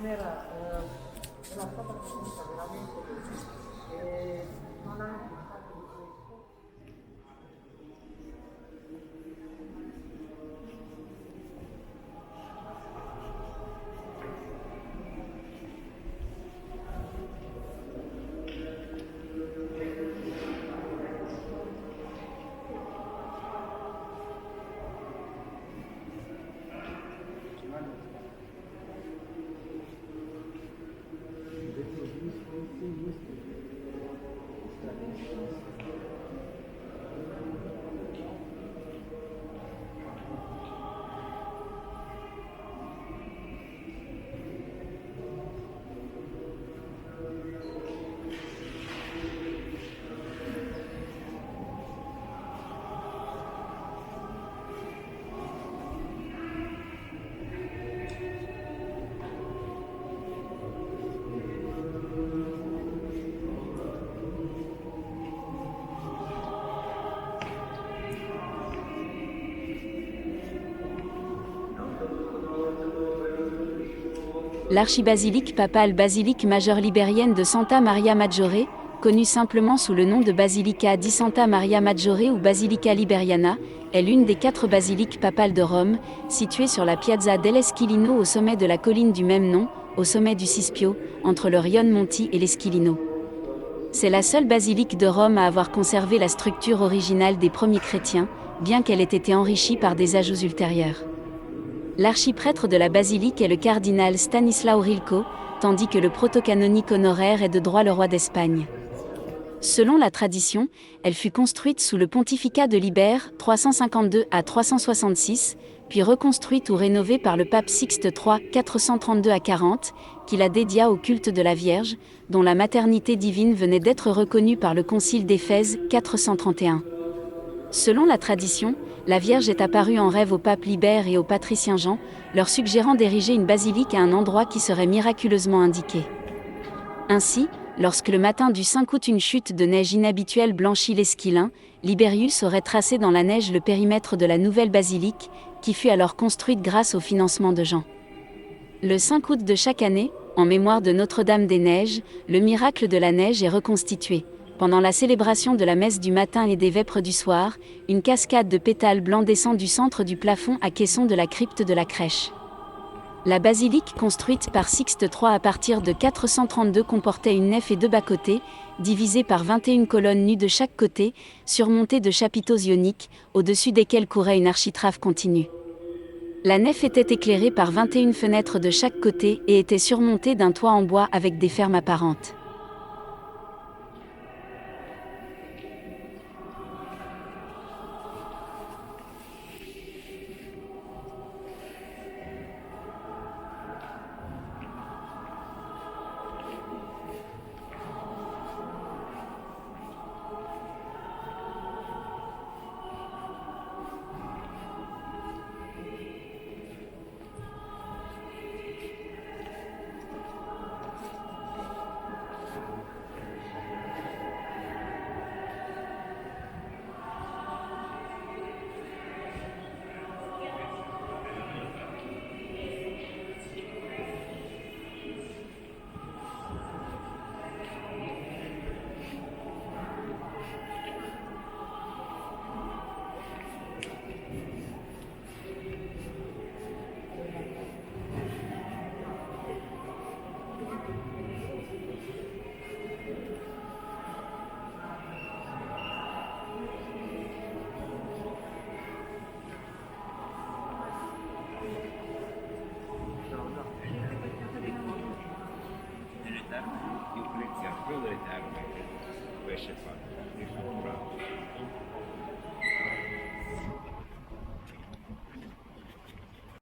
non era stata finita veramente così. Non hanno pensato di questo. L'archibasilique papale basilique majeure libérienne de Santa Maria Maggiore, connue simplement sous le nom de Basilica di Santa Maria Maggiore ou Basilica Liberiana, est l'une des 4 basiliques papales de Rome, située sur la Piazza dell'Esquilino au sommet de la colline du même nom, au sommet du Cispio, entre le Rione Monti et l'Esquilino. C'est la seule basilique de Rome à avoir conservé la structure originale des premiers chrétiens, bien qu'elle ait été enrichie par des ajouts ultérieurs. L'archiprêtre de la basilique est le cardinal Stanislao Rilco, tandis que le protocanonique honoraire est de droit le roi d'Espagne. Selon la tradition, elle fut construite sous le pontificat de Libère, 352 à 366, puis reconstruite ou rénovée par le pape Sixte III, 432 à 40, qui la dédia au culte de la Vierge, dont la maternité divine venait d'être reconnue par le concile d'Éphèse, 431. Selon la tradition, la Vierge est apparue en rêve au pape Libère et au patricien Jean, leur suggérant d'ériger une basilique à un endroit qui serait miraculeusement indiqué. Ainsi, lorsque le matin du 5 août une chute de neige inhabituelle blanchit l'Esquilin, Libérius aurait tracé dans la neige le périmètre de la nouvelle basilique, qui fut alors construite grâce au financement de Jean. Le 5 août de chaque année, en mémoire de Notre-Dame des Neiges, le miracle de la neige est reconstitué. Pendant la célébration de la messe du matin et des vêpres du soir, une cascade de pétales blancs descend du centre du plafond à caisson de la crypte de la crèche. La basilique construite par Sixte III à partir de 432 comportait une nef et 2 bas-côtés, divisées par 21 colonnes nues de chaque côté, surmontées de chapiteaux ioniques, au-dessus desquels courait une architrave continue. La nef était éclairée par 21 fenêtres de chaque côté et était surmontée d'un toit en bois avec des fermes apparentes. Quello delle terme, pesce fatto,